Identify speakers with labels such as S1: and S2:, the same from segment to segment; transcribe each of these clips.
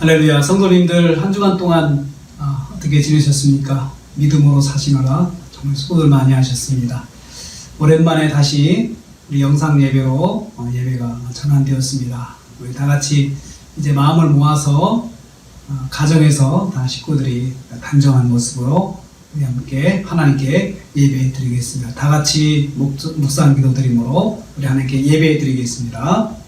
S1: 할렐루야. 성도님들 한 주간 동안 어떻게 지내셨습니까? 믿음으로 사시느라 정말 수고들 많이 하셨습니다. 오랜만에 다시 우리 영상 예배로 예배가 전환되었습니다. 우리 다 같이 이제 마음을 모아서 가정에서 다 식구들이 단정한 모습으로 우리 함께 하나님께 예배 드리겠습니다. 다 같이 묵상 기도 드림으로 우리 하나님께 예배 드리겠습니다.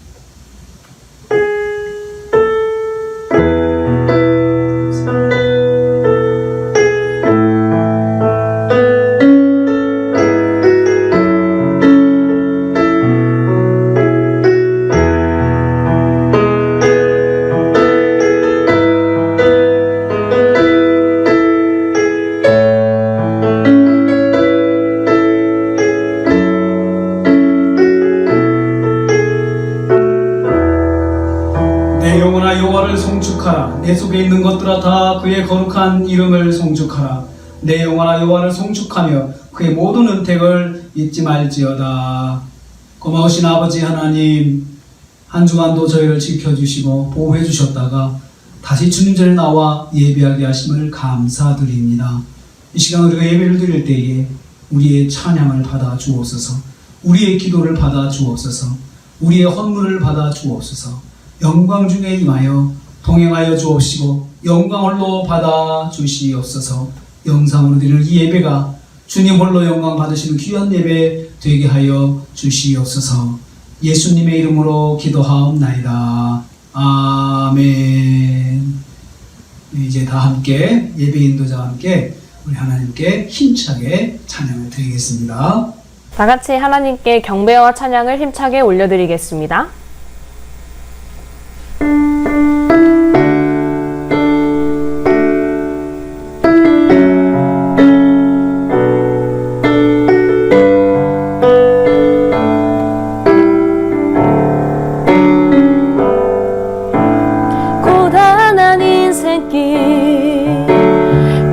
S1: 내 속에 있는 것들아 다 그의 거룩한 이름을 송축하라. 내 영혼아 여호와를 송축하며 그의 모든 은택을 잊지 말지어다. 고마우신 아버지 하나님, 한 주간도 저희를 지켜주시고 보호해 주셨다가 다시 주님 전에 나와 예배하게 하심을 감사드립니다. 이 시간 우리가 예배를 드릴 때에 우리의 찬양을 받아 주옵소서, 우리의 기도를 받아 주옵소서, 우리의 헌물을 받아 주옵소서, 영광 중에 임하여 동행하여 주옵시고 영광 홀로 받아 주시옵소서. 영상으로 드리는 이 예배가 주님 홀로 영광 받으시는 귀한 예배 되게 하여 주시옵소서. 예수님의 이름으로 기도하옵나이다. 아멘. 이제 다 함께 예배 인도자와 함께 우리 하나님께 힘차게 찬양을 드리겠습니다.
S2: 다 같이 하나님께 경배와 찬양을 힘차게 올려드리겠습니다.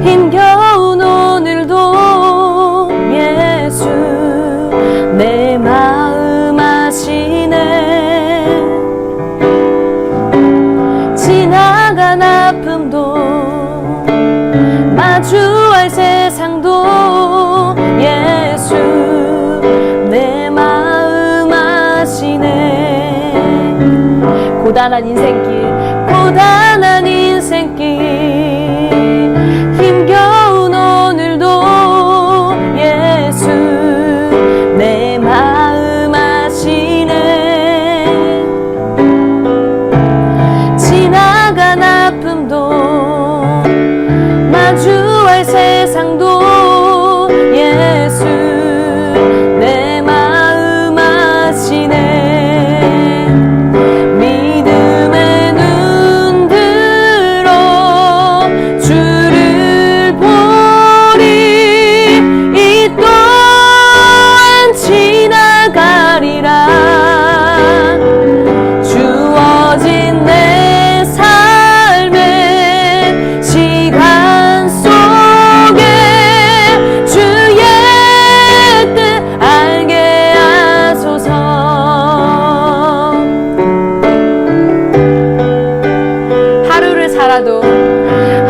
S3: 힘겨운 오늘도 예수 내 마음 아시네. 지나간 아픔도 마주할 세상도 예수 내 마음 아시네. 고단한 인생길 고단한 인생길 힘겨운 오늘도 예수 내 마음 아시네. 지나간 아픔도 마주할 세상도 예수 내 마음 아시네.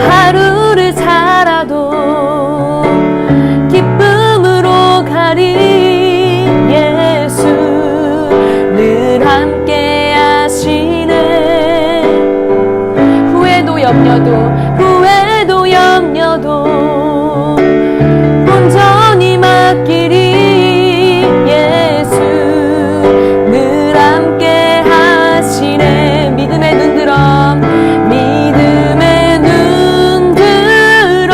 S3: 하루를 살아도 기쁨으로 가리. 예수 늘 함께 하시네. 후회도 염려도 온전히 맡기리. 예수 늘 함께 하시네. 믿음의 눈 들어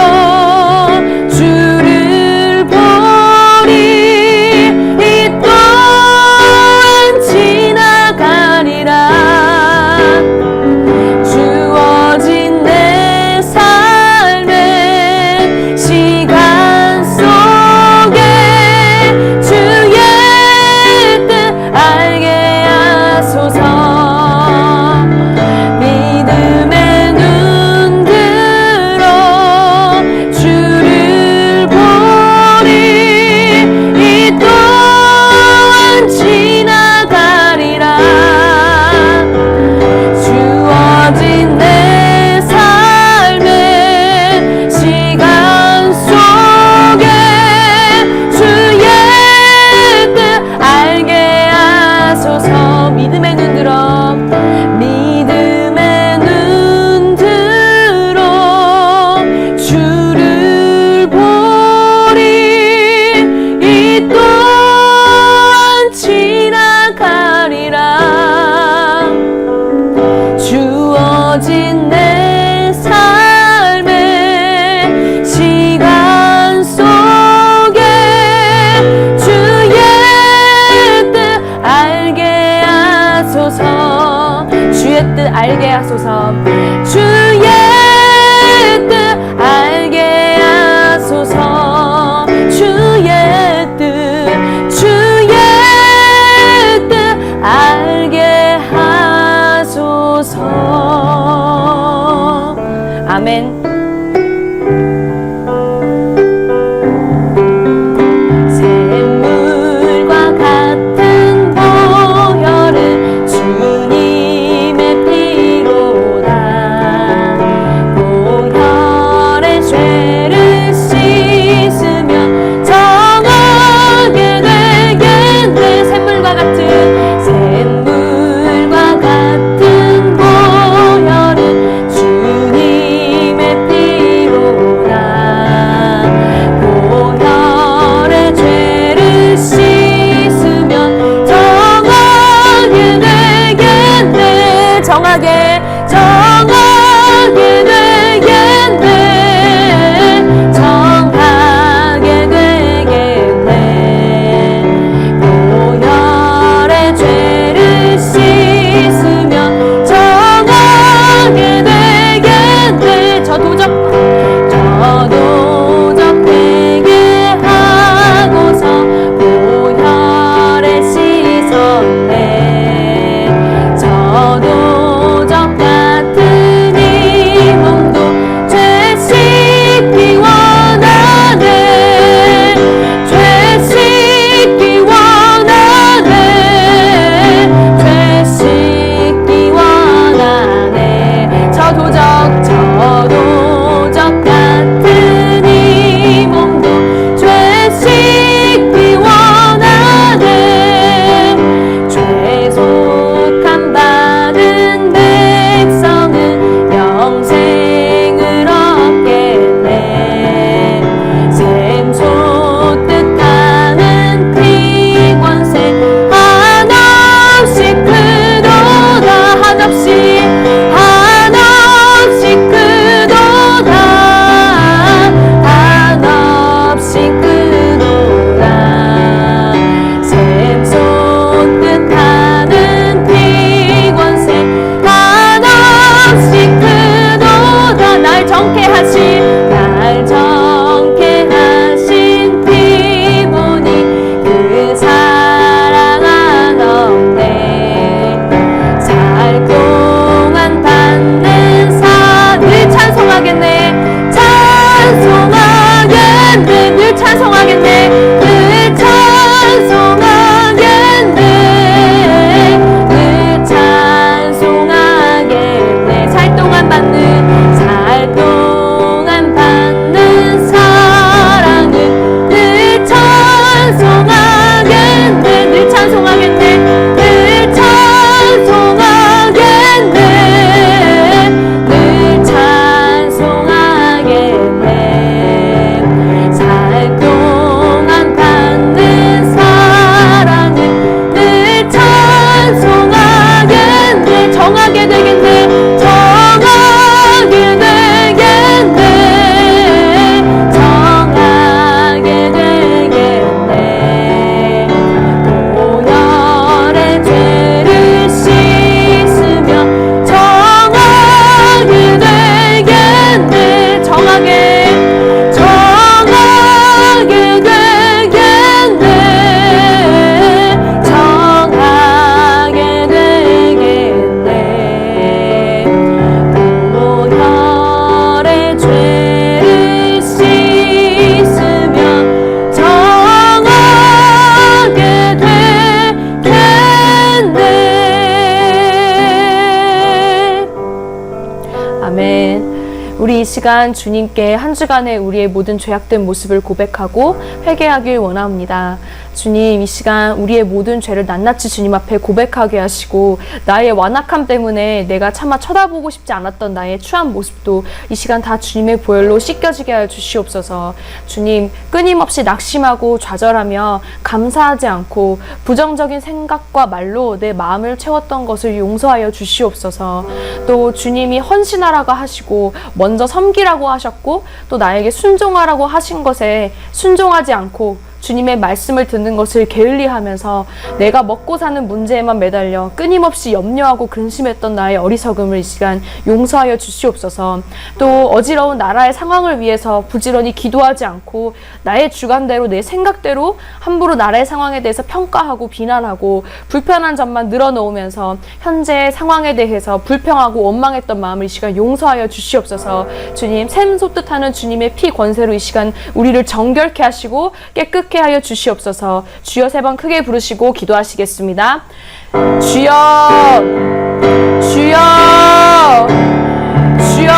S3: 주를 보리. 이 또한 지나가리라. 주어진 내
S2: 시간 주님께 한 주간의 우리의 모든 죄악된 모습을 고백하고 회개하길 원합니다. 주님, 이 시간 우리의 모든 죄를 낱낱이 주님 앞에 고백하게 하시고 나의 완악함 때문에 내가 차마 쳐다보고 싶지 않았던 나의 추한 모습도 이 시간 다 주님의 보혈로 씻겨지게 하여 주시옵소서. 주님, 끊임없이 낙심하고 좌절하며 감사하지 않고 부정적인 생각과 말로 내 마음을 채웠던 것을 용서하여 주시옵소서. 또 주님이 헌신하라고 하시고 먼저 섬기라고 하셨고 또 나에게 순종하라고 하신 것에 순종하지 않고 주님의 말씀을 듣는 것을 게을리하면서 내가 먹고 사는 문제에만 매달려 끊임없이 염려하고 근심했던 나의 어리석음을 이 시간 용서하여 주시옵소서. 또 어지러운 나라의 상황을 위해서 부지런히 기도하지 않고 나의 주관대로 내 생각대로 함부로 나라의 상황에 대해서 평가하고 비난하고 불편한 점만 늘어놓으면서 현재의 상황에 대해서 불평하고 원망했던 마음을 이 시간 용서하여 주시옵소서. 주님, 샘 솟듯하는 주님의 피 권세로 이 시간 우리를 정결케 하시고 깨끗게 하여 주시옵소서. 주여 세 번 크게 부르시고 기도하시겠습니다. 주여, 주여, 주여.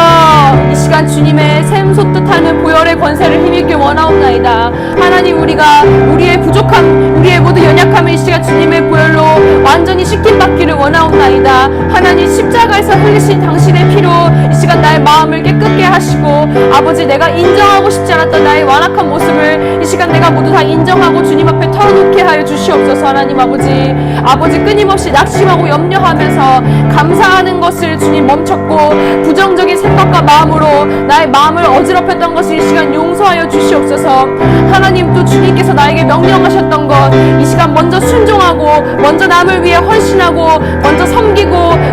S2: 이 시간 주님의 샘 솟듯하는 보혈의 권세를 힘입게 원하옵나이다. 하나님, 우리가 우리의 부족함, 우리의 모든 연약함을 이 시간 주님의 보혈로 완전히 씻김받기를 원하옵나이다. 하나님, 십자가에서 흘리신 당신의 피로 이 시간 나의 마음을 깨끗게 하시고 아버지, 내가 인정하고 싶지 않았던 나의 완악한 모습을 이 시간 내가 모두 다 인정하고 주님 앞에 털어놓게 하여 주시옵소서. 하나님 아버지 끊임없이 낙심하고 염려하면서 감사하는 것을 주님 멈췄고 부정적인 생각과 마음으로 나의 마음을 어지럽혔던 것을 이 시간 용서하여 주시옵소서. 하나님, 또 주님께서 나에게 명령하셨던 것 이 시간 먼저 순종하고 먼저 남을 위해 헌신하고 먼저 섬기고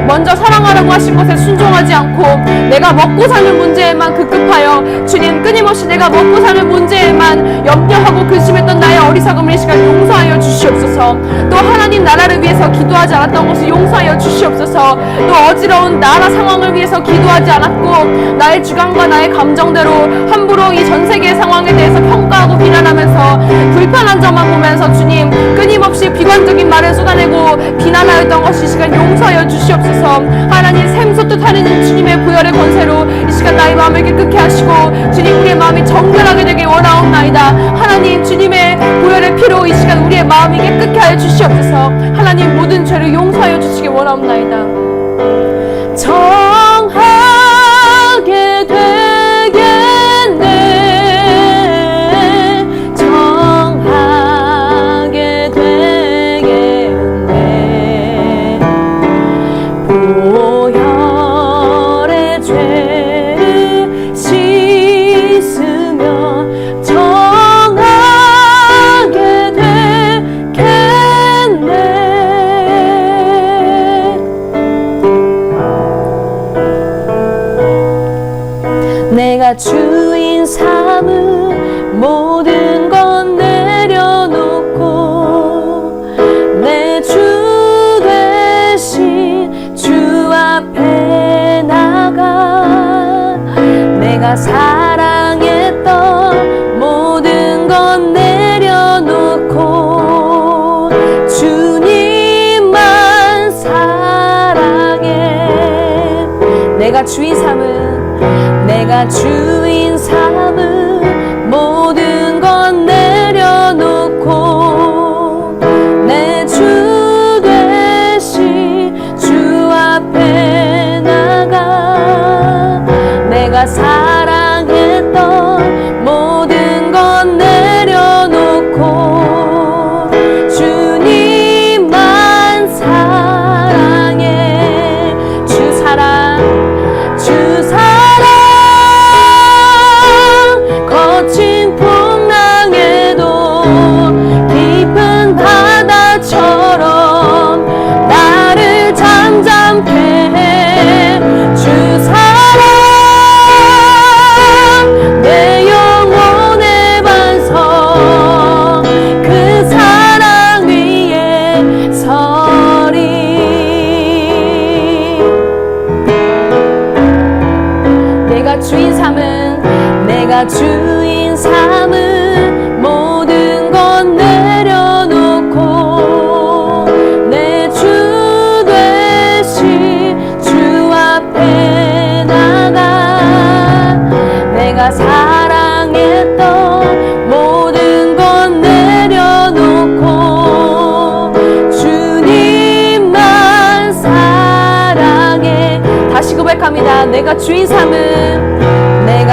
S2: 먼저 사랑하라고 하신 것에 순종하지 않고 내가 먹고 사는 문제에만 급급하여 주님 끊임없이 내가 먹고 사는 문제에만 염려하고 근심했던 나의 어리석음을 이 시간 용서하여 주시옵소서. 또 하나님 나라를 위해서 기도하지 않았던 것을 용서하여 주시옵소서. 또 어지러운 나라 상황을 위해서 기도하지 않았고 나의 주관과 나의 감정대로 함부로 이 전 세계의 상황에 대해서 평가하고 비난하면서 불편한 점만 보면서 주님 끊임없이 비관적인 말을 쏟아내고 비난하였던 것이 이 시간 용서하여 주시옵소서. 하나님, 샘솟듯 하는 주님의 보혈의 권세로 이 시간 나의 마음을 깨끗게 하시고 주님, 우리의 마음이 정결하게 되길 원하옵나이다. 하나님, 주님의 보혈의 피로 이 시간 우리의 마음이 깨끗게 하여 주시옵소서. 하나님, 모든 죄를 용서하여 주시길 원하옵나이다. 정하게 되겠네, 정하게 되겠네. 보혈의 죄를 씻으며 정하게 되겠네. 내가 주인 삼은 모든 건 내려놓고 내 주 대신 주 앞에 나가 내가 사랑했던 모든 건 내려놓고 주님만 사랑해. 내가 주인 삼은 모든 건 내려놓고 내 주 대신 주 앞에 나가 내가 사랑했던 모든 건 내려놓고 주님만 사랑해. 주 사랑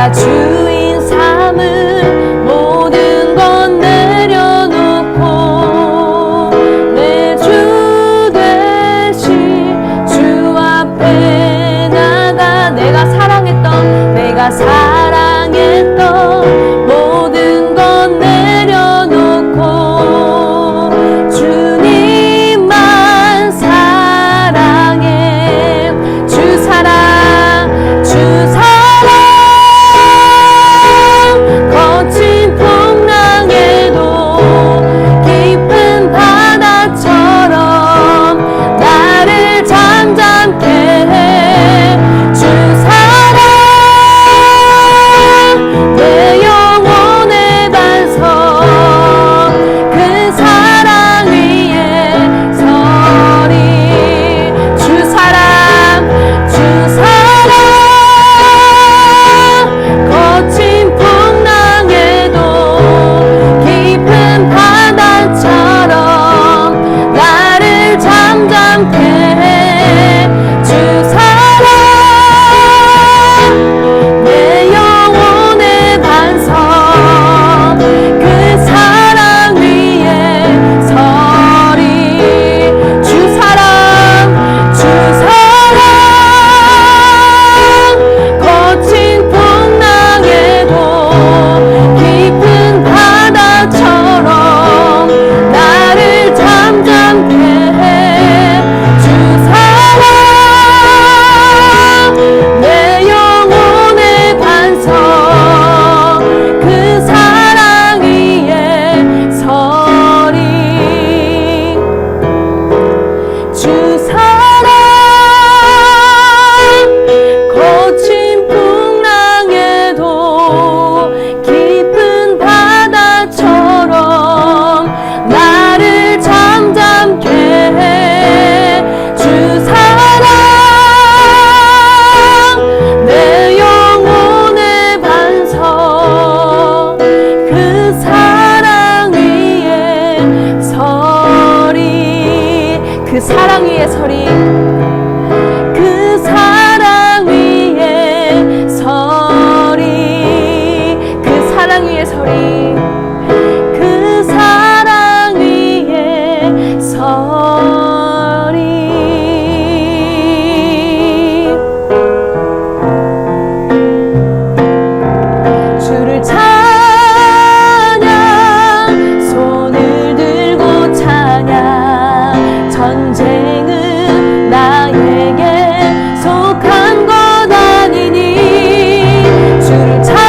S3: 내가 주인 삼은 모든 건 내려놓고 내 주 되신 주 앞에 나가 내가 사랑했던 모든 건 내려놓고 주님만 사랑해. 주 사랑 거친 풍랑에도 깊은 바다처럼 나를 잠잠케 해. 주 사랑 내 영혼의 반석 그 사랑 위에 서리. 주 사랑 거친 풍랑에도 깊은 바다처럼 나를 잠잠케 해. 주 사랑 내 영혼의 반석 그 사랑 위에 서리. 주 사랑 거친 풍랑에도 깊은 바다처럼 나를 잠잠케 해. 주 사랑 내 영혼의 반석 그 사랑 위에 서리. 주 사랑 거친 풍랑에도 깊은 바다처럼 나를 잠잠케 해. 주 사랑 내 영혼의 반석 그 사랑 위에 서리. 그 사랑 위에 서리. 그 사랑 위에 서리. 그 사랑 위에 서리. 그 사랑 위에 서리. 주를 찬양 손을 들고 찬양. 전쟁은 나에게 속한 것 아니니. 주를 찬양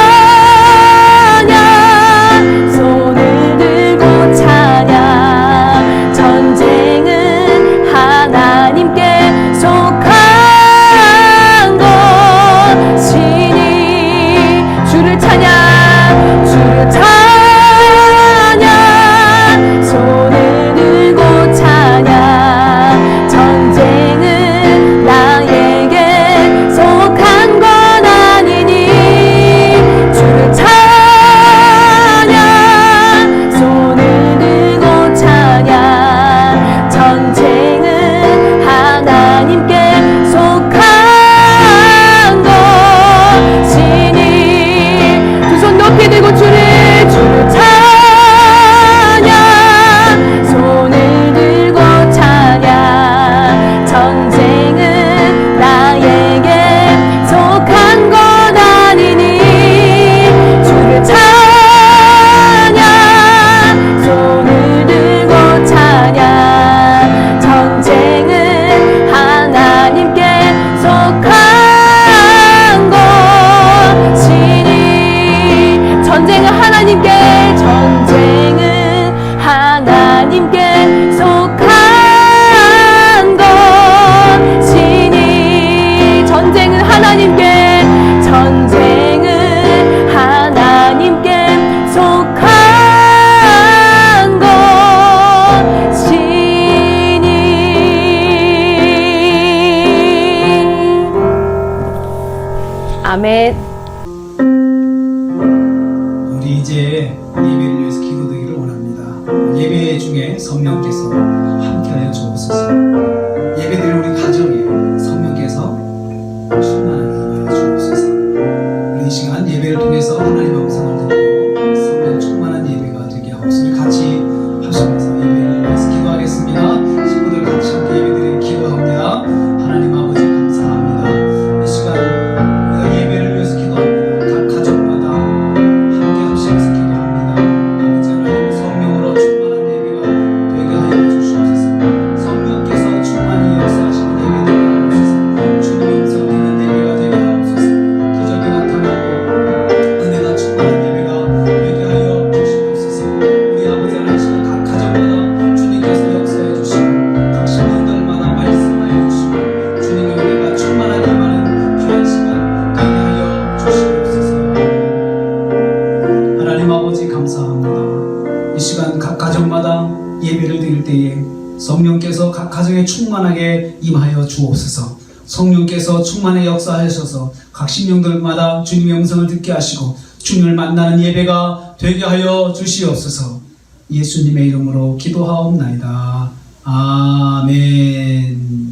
S3: 손을 들고 찬양. 전쟁은 하나님께 속한 것이니. 주를 찬양 손을 들고 찬양. 전쟁은 나에게 속한 것 아니니. 주를 찬양 손을 들고 찬양. 전쟁은 하나님께 속한 것이니. 두 손 높이 들고 주를 찬양 손을 들고 찬양. 전쟁은 나에게 속한 것 아니니. 주를 찬양 손을 들고 찬양. 전쟁은 하나님께 속한 것이니. 전쟁은 하나님께 속한 것이니. 전쟁은 하나님께 속한 것이니. 아멘.
S1: 우리 이제 예배를 위해서 기도드리기를 원합니다. 예배 중에 성령께서 함께하여 주옵소서. 예배드릴 우리 가정에 성령께서 충만하게 임하여 주옵소서. 우리 이 시간 예배를 예배를 드릴 때에 성령께서 각 가정에 충만하게 임하여 주옵소서. 성령께서 충만히 역사하셔서 각 심령들마다 주님의 음성을 듣게 하시고 주님을 만나는 예배가 되게 하여 주시옵소서. 예수님의 이름으로 기도하옵나이다. 아멘.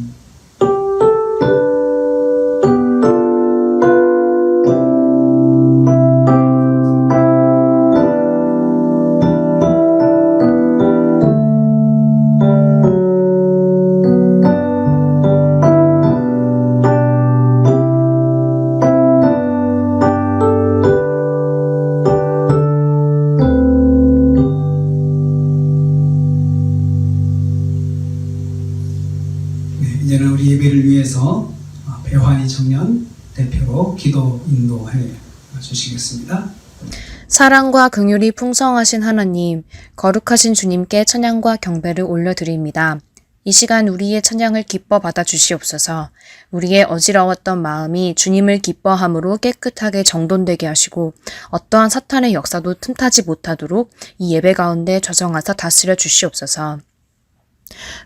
S1: 이제는 우리 예배를 위해서 배환희 청년 대표로 기도 인도해 주시겠습니다.
S4: 사랑과 긍휼이 풍성하신 하나님, 거룩하신 주님께 찬양과 경배를 올려드립니다. 이 시간 우리의 찬양을 기뻐 받아 주시옵소서. 우리의 어지러웠던 마음이 주님을 기뻐함으로 깨끗하게 정돈되게 하시고 어떠한 사탄의 역사도 틈타지 못하도록 이 예배 가운데 조정하사 다스려 주시옵소서.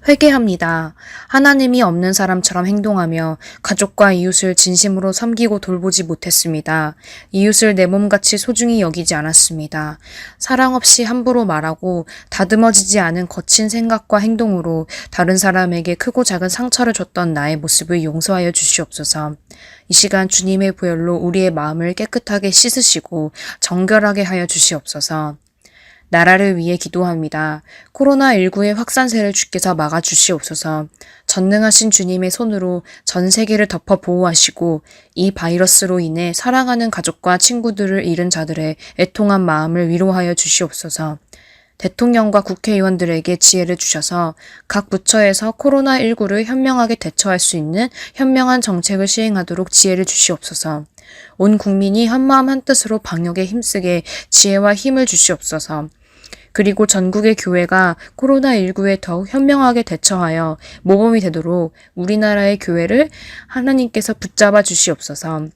S4: 회개합니다. 하나님이 없는 사람처럼 행동하며 가족과 이웃을 진심으로 섬기고 돌보지 못했습니다. 이웃을 내 몸같이 소중히 여기지 않았습니다. 사랑 없이 함부로 말하고 다듬어지지 않은 거친 생각과 행동으로 다른 사람에게 크고 작은 상처를 줬던 나의 모습을 용서하여 주시옵소서. 이 시간 주님의 보혈로 우리의 마음을 깨끗하게 씻으시고 정결하게 하여 주시옵소서. 나라를 위해 기도합니다. 코로나19의 확산세를 주께서 막아주시옵소서. 전능하신 주님의 손으로 전 세계를 덮어 보호하시고 이 바이러스로 인해 사랑하는 가족과 친구들을 잃은 자들의 애통한 마음을 위로하여 주시옵소서. 대통령과 국회의원들에게 지혜를 주셔서 각 부처에서 코로나19를 현명하게 대처할 수 있는 현명한 정책을 시행하도록 지혜를 주시옵소서. 온 국민이 한마음 한뜻으로 방역에 힘쓰게 지혜와 힘을 주시옵소서. 그리고 전국의 교회가 코로나19에 더욱 현명하게 대처하여 모범이 되도록 우리나라의 교회를 하나님께서 붙잡아 주시옵소서.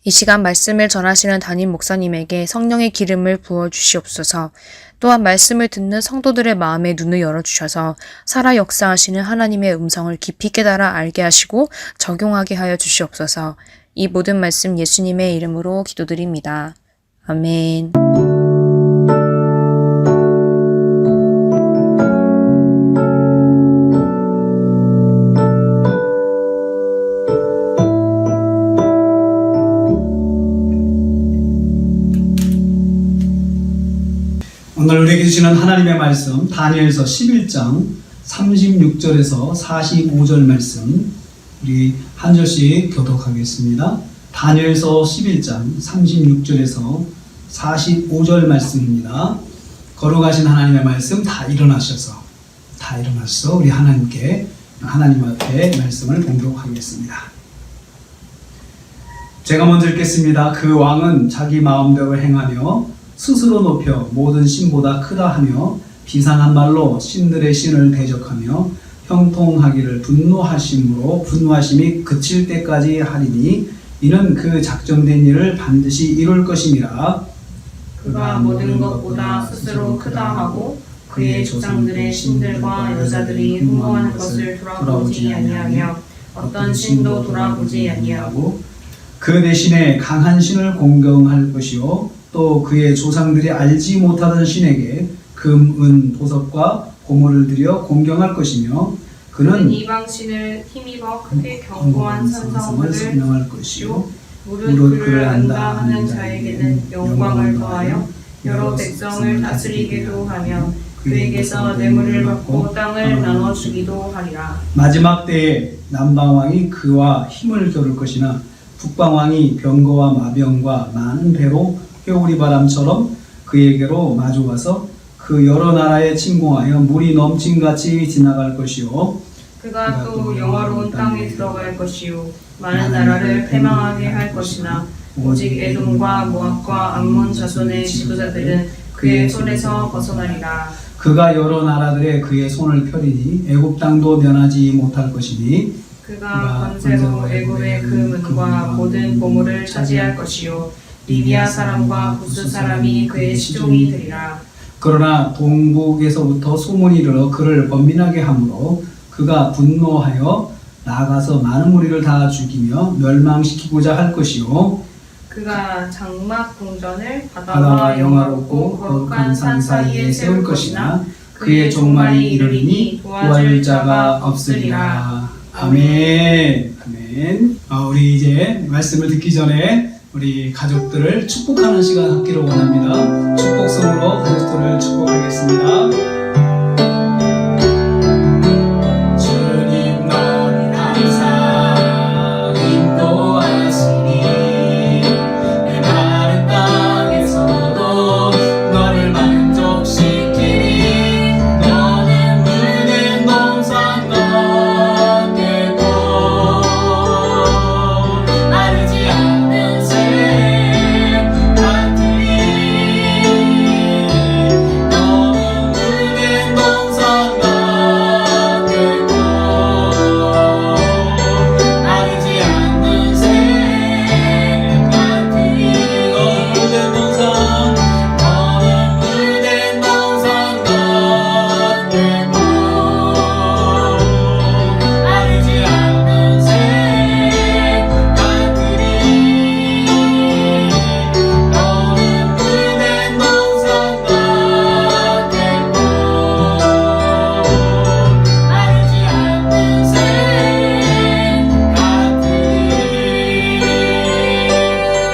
S4: 이 시간 말씀을 전하시는 담임 목사님에게 성령의 기름을 부어 주시옵소서. 또한 말씀을 듣는 성도들의 마음에 눈을 열어주셔서 살아 역사하시는 하나님의 음성을 깊이 깨달아 알게 하시고 적용하게 하여 주시옵소서. 이 모든 말씀 예수님의 이름으로 기도드립니다. 아멘.
S1: 오늘 우리에게 주시는 하나님의 말씀 다니엘서 11장 36절에서 45절 말씀 우리 한 절씩 교독하겠습니다. 다니엘서 11장 36절에서 45절 말씀입니다. 거룩하신 하나님의 말씀 다 일어나셔서 우리 하나님 앞에 말씀을 공독하겠습니다. 제가 먼저 읽겠습니다. 그 왕은 자기 마음대로 행하며 스스로 높여 모든 신보다 크다 하며 비상한 말로 신들의 신을 대적하며 형통하기를 분노하심이 그칠 때까지 하리니 이는 그 작정된 일을 반드시 이룰 것임이라.
S5: 그가 모든 것보다 스스로 크다 하고 그의 조상들의 신들과 여자들이 흠모하는 것을 돌아보지 아니하며 어떤 신도 돌아보지 아니하고
S1: 그 대신에 강한 신을 공경할 것이요 또 그의 조상들이 알지 못하던 신에게 금, 은, 보석과 고물을 들여 공경할 것이며 그는
S5: 이방 신을 힘입어 크게 견고한 산성을
S1: 설명할 것이요
S5: 무릇 그를 안다 하는 자에게는 영광을 더하여 여러 백성을 다스리기도 하며 그에게서 뇌물을 받고 땅을 나눠주기도 하리라.
S1: 마지막 때에 남방왕이 그와 힘을 겨룰 것이나 북방왕이 병거와 마병과 많은 배로 회오리 바람처럼 그에게로 마주와서 그 여러 나라에 침공하여 물이 넘침같이 지나갈 것이요
S5: 그가 또 영화로운 땅에 들어갈 것이요 많은 나라를 패망하게 할 것이나 오직 에돔과 모압과 암몬 자손의 지도자들은 그의 손에서 벗어나리라.
S1: 그가 여러 나라들의 그의 손을 펴리니 애굽 땅도 면하지 못할 것이니
S5: 그가 번제로 애굽의 그 문과 모든 보물을 차지할 것이요 리비아 사람과 구스 사람이 그의 시종이 되리라.
S1: 그러나 동북에서부터 소문이 이르러 그를 번민하게 하므로 그가 분노하여 나아가서 많은 무리를 다 죽이며 멸망시키고자 할 것이요
S5: 그가 장막 궁전을
S1: 바다와
S5: 바다와
S1: 영화롭고 거룩한 산 사이에 세울 것이나 그의 종말이 이르리니 도와줄 자가 없으리라. 아멘. 아멘. 우리 이제 말씀을 듣기 전에 우리 가족들을 축복하는 시간 갖기를 원합니다. 축복성으로 가족들을 축복하겠습니다. 주님 넌 항상 인도하시니 내 마른 땅에서도 너를 만족시키니 너는 묻은 동산 같겠고 마르지 않는 샘 같으니 너는 묻은 동산 같겠고 마르지 않는 샘 같으니 너는 묻은 동산 같겠고 마르지 않는 샘 같으니 너는 묻은 동산 같겠고 마르지 않는 샘 같으니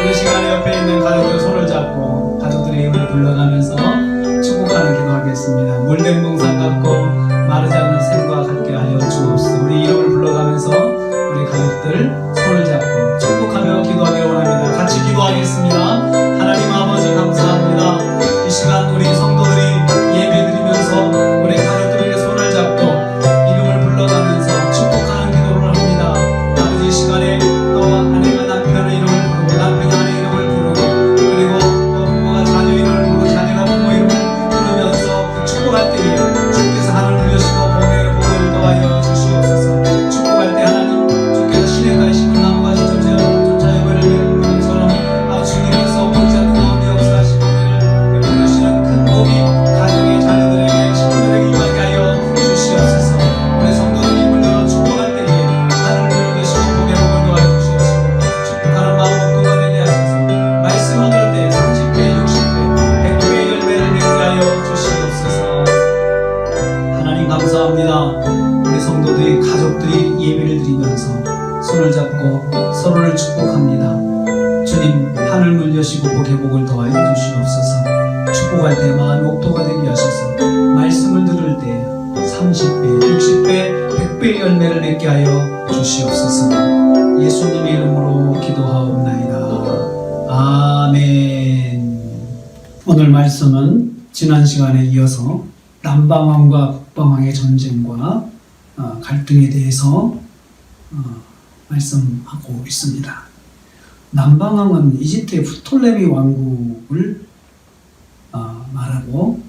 S1: 이 시간에 옆에 있는 가족들 손을 잡고 가족들의 이름을 불러가면서 축복하는 기도하겠습니다. 물된 동산 같고 마르지 않는 샘과 같게 하여 주옵소서. 우리 이름을 불러가면서 우리 가족들 손을 잡고 축복하며 기도하기를 원합니다. 같이 기도하겠습니다. 하나님 아버지 감사합니다. 이 시간 우리 성도들이 예배드리면서 우리 가족들에게 손을 잡고 이름을 불러가면서 축복하는 기도를 합니다. 아버지 이 시간에 너와 아내가 남편의 이름을 부르고 남편이 아내 이름을 부르고 그리고 또 부모가 자녀 이름을 부르고 자녀가 부모 이름을 부르면서 축복할 때에 주께서 하늘을 여시고 복을 더하여 주시옵소서. 축복할 때 하나님 주께서 시냇 가시는 나무같이 쫓아 여배를 내는 것처럼 주님께서 보지 않는 가운데 역사하시고 우리를 베푸시는 큰 복이 가정의 자녀들에게 식구들에게 임하게 하여 주시옵소서. 우리 성도들이 입을 열어 축복할 때에 하늘을 여시고 복의 복을 더하여 주시옵소서. 축복하는 마음 목도가 되게 하소서. 말씀 얻을 때 30배, 60배, 100배의 열매를 맺게 하여 주시옵소서. 하나님 감사합니다. 우리 성도들이 가족들이 예배를 드리면서 손을 잡고 서로를 축복합니다. 주님 하늘문 여시고 복의 복을 더하여 주시옵소서. 축복할 때 마음이 옥토가 되게 하셔서 말씀을 들을 때 30배, 60배, 100배의 열매를 맺게 하여 주시옵소서. 예수님의 이름으로 기도하옵나이다. 아멘. 오늘 말씀은 지난 시간에 이어서 남방왕과 북방왕의 전쟁과 갈등에 대해서 말씀하고 있습니다. 남방왕은 이집트의 프톨레미 왕국을 말하고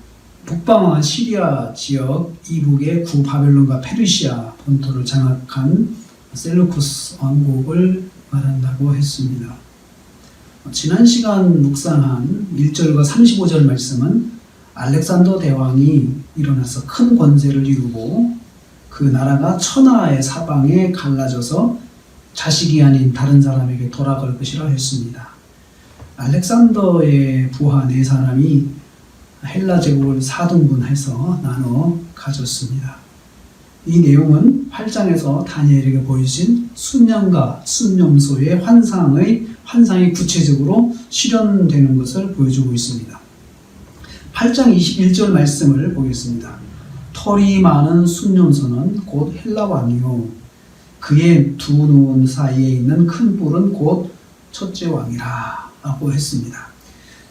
S1: 북방왕은 시리아 지역 이북의 구바벨론과 페르시아 본토를 장악한 셀루쿠스 왕국을 말한다고 했습니다. 지난 시간 묵상한 1절과 35절 말씀은 알렉산더 대왕이 일어나서 큰 권세를 이루고 그 나라가 천하의 사방에 갈라져서 자식이 아닌 다른 사람에게 돌아갈 것이라 했습니다. 알렉산더의 부하 4사람이 헬라 제국을 4등분해서 나눠 가졌습니다. 이 내용은 8장에서 다니엘에게 보여진 순념과 순념소의 환상이 구체적으로 실현되는 것을 보여주고 있습니다. 8장 21절 말씀을 보겠습니다. 털이 많은 순념소는 곧 헬라 왕이요 그의 두 눈 사이에 있는 큰 뿔은 곧 첫째 왕이라 라고 했습니다.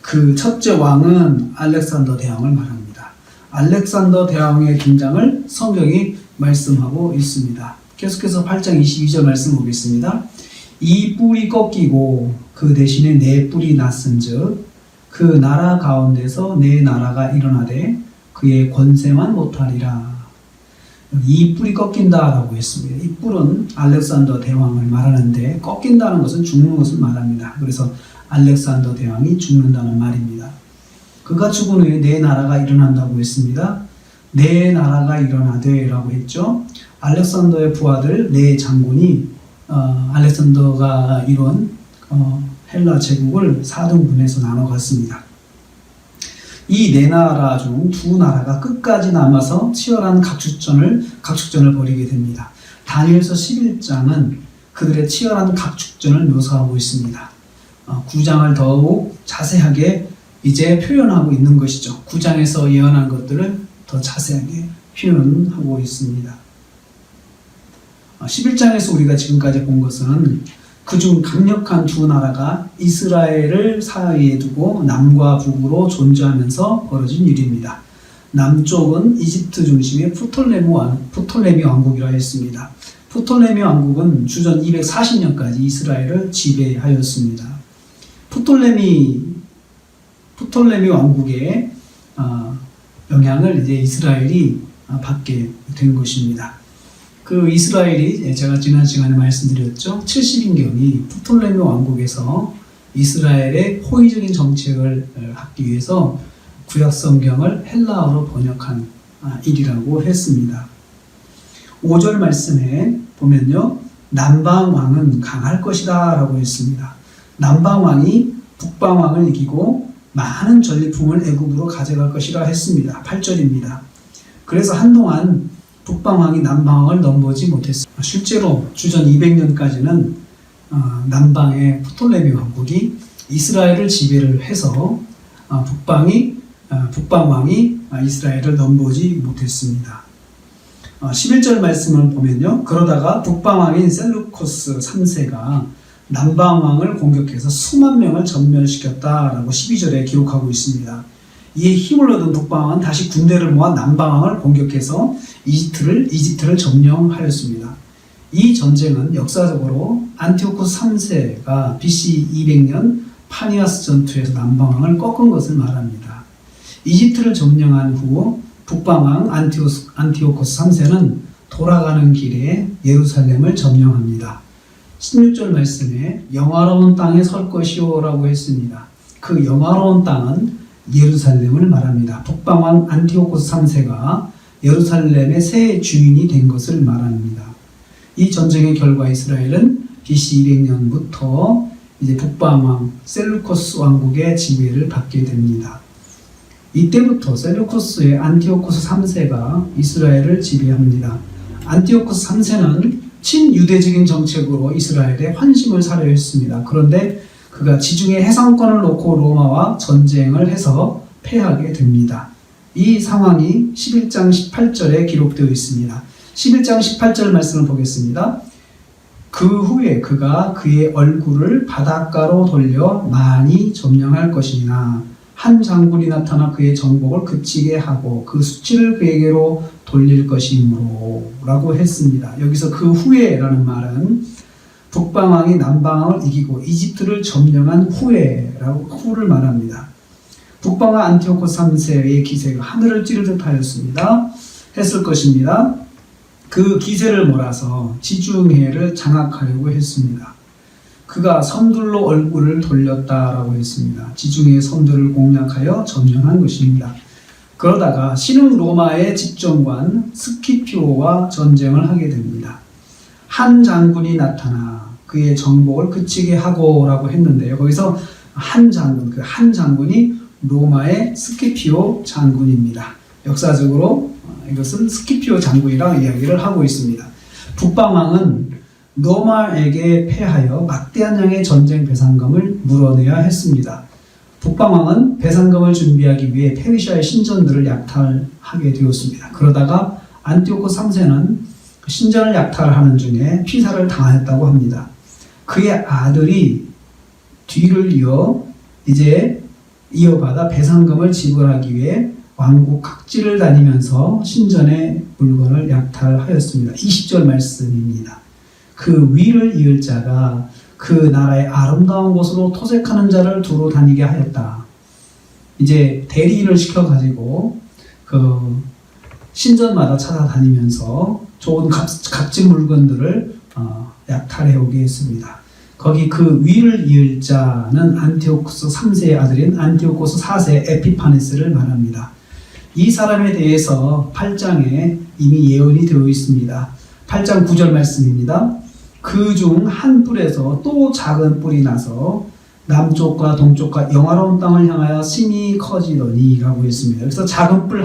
S1: 그 첫째 왕은 알렉산더 대왕을 말합니다. 알렉산더 대왕의 등장을 성경이 말씀하고 있습니다. 계속해서 8장 22절 말씀 보겠습니다. 이 뿔이 꺾이고 그 대신에 네 뿔이 났은즉 그 나라 가운데서 네 나라가 일어나되 그의 권세만 못하리라. 이 뿔이 꺾인다라고 했습니다. 이 뿔은 알렉산더 대왕을 말하는데 꺾인다는 것은 죽는 것을 말합니다. 그래서 알렉산더 대왕이 죽는다는 말입니다. 그가 죽은 후에 내 나라가 일어난다고 했습니다. 내 나라가 일어나되 라고 했죠. 알렉산더의 부하들 네 장군이 알렉산더가 이룬 헬라 제국을 4등분해서 나눠 갔습니다. 이 네 나라 중 두 나라가 끝까지 남아서 치열한 각축전을 벌이게 됩니다. 다니엘서 11장은 그들의 치열한 각축전을 묘사하고 있습니다. 9장을 더욱 자세하게 이제 표현하고 있는 것이죠. 9장에서 예언한 것들을 더 자세하게 표현하고 있습니다. 11장에서 우리가 지금까지 본 것은 그중 강력한 두 나라가 이스라엘을 사이에 두고 남과 북으로 존재하면서 벌어진 일입니다. 남쪽은 이집트 중심의 프톨레미 왕국이라 했습니다. 프톨레미 왕국은 주전 240년까지 이스라엘을 지배하였습니다. 프톨레미 왕국의 영향을 이제 이스라엘이 받게 된 것입니다. 그 이스라엘이 제가 지난 시간에 말씀드렸죠. 70인경이 프톨레미 왕국에서 이스라엘의 호의적인 정책을 하기 위해서 구약 성경을 헬라어로 번역한 일이라고 했습니다. 5절 말씀에 보면요. 남방왕은 강할 것이다 라고 했습니다. 남방왕이 북방왕을 이기고 많은 전리품을 애굽으로 가져갈 것이라 했습니다. 8절입니다. 그래서 한동안 북방왕이 남방왕을 넘보지 못했습니다. 실제로 주전 200년까지는 남방의 프톨레미 왕국이 이스라엘을 지배를 해서 북방왕이 이스라엘을 넘보지 못했습니다. 11절 말씀을 보면요. 그러다가 북방왕인 셀루코스 3세가 남방왕을 공격해서 수만 명을 전멸시켰다라고 12절에 기록하고 있습니다. 이에 힘을 얻은 북방왕은 다시 군대를 모아 남방왕을 공격해서 이집트를 점령하였습니다. 이 전쟁은 역사적으로 안티오코스 3세가 BC 200년 파니아스 전투에서 남방왕을 꺾은 것을 말합니다. 이집트를 점령한 후 북방왕 안티오코스 3세는 돌아가는 길에 예루살렘을 점령합니다. 16절 말씀에 영화로운 땅에 설 것이요 라고 했습니다. 그 영화로운 땅은 예루살렘을 말합니다. 북방왕 안티오코스 3세가 예루살렘의 새 주인이 된 것을 말합니다. 이 전쟁의 결과 이스라엘은 BC 200년부터 이제 북방왕 셀루코스 왕국의 지배를 받게 됩니다. 이때부터 셀루코스의 안티오코스 3세가 이스라엘을 지배합니다. 안티오코스 3세는 친유대적인 정책으로 이스라엘에 환심을 사려 했습니다. 그런데 그가 지중해 해상권을 놓고 로마와 전쟁을 해서 패하게 됩니다. 이 상황이 11장 18절에 기록되어 있습니다. 11장 18절 말씀을 보겠습니다. 그 후에 그가 그의 얼굴을 바닷가로 돌려 많이 점령할 것이나 한 장군이 나타나 그의 정복을 그치게 하고 그 수치를 그에게로 돌릴 것이므로 라고 했습니다. 여기서 그 후에라는 말은 북방왕이 남방왕을 이기고 이집트를 점령한 후를 말합니다. 북방왕 안티오코스 3세의 기세가 하늘을 찌르듯 하였습니다. 했을 것입니다. 그 기세를 몰아서 지중해를 장악하려고 했습니다. 그가 섬들로 얼굴을 돌렸다라고 했습니다. 지중해의 섬들을 공략하여 점령한 것입니다. 그러다가 신흥 로마의 집정관 스키피오와 전쟁을 하게 됩니다. 한 장군이 나타나 그의 정복을 그치게 하고 라고 했는데요. 거기서 한 장군이 로마의 스키피오 장군입니다. 역사적으로 이것은 스키피오 장군이라고 이야기를 하고 있습니다. 북방왕은 로마에게 패하여 막대한 양의 전쟁 배상금을 물어내야 했습니다. 북방왕은 배상금을 준비하기 위해 페르시아의 신전들을 약탈하게 되었습니다. 그러다가 안티오코스 3세는 신전을 약탈하는 중에 피살을 당하였다고 합니다. 그의 아들이 뒤를 이어받아 배상금을 지불하기 위해 왕국 각지를 다니면서 신전의 물건을 약탈하였습니다. 20절 말씀입니다. 그 위를 이을 자가 그 나라의 아름다운 곳으로 토색하는 자를 두루 다니게 하였다. 이제 대리인을 시켜가지고 그 신전마다 찾아다니면서 좋은 값진 물건들을 약탈해 오게 했습니다. 거기 그 위를 이을 자는 안티오코스 3세의 아들인 안티오코스 4세 에피파네스를 말합니다. 이 사람에 대해서 8장에 이미 예언이 되어 있습니다. 8장 9절 말씀입니다. 그 중 한 뿔에서 또 작은 뿔이 나서 남쪽과 동쪽과 영화로운 땅을 향하여 심히 커지더니 라고 했습니다. 그래서 작은 뿔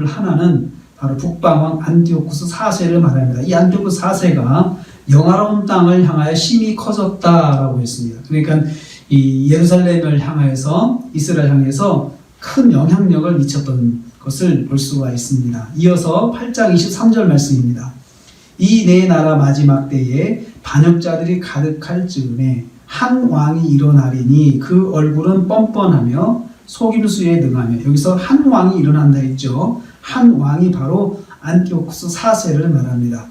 S1: 하나는 바로 북방왕 안티오코스 4세를 말합니다. 이 안티오코스 4세가 영화로운 땅을 향하여 심히 커졌다라고 했습니다. 그러니까 이 예루살렘을 향해서 이스라엘 향해서 큰 영향력을 미쳤던 것을 볼 수가 있습니다. 이어서 8장 23절 말씀입니다. 이 네 나라 마지막 때에 반역자들이 가득할 즈음에 한 왕이 일어나리니 그 얼굴은 뻔뻔하며 속임수에 능하며, 여기서 한 왕이 일어난다 했죠. 한 왕이 바로 안티오코스 4세를 말합니다.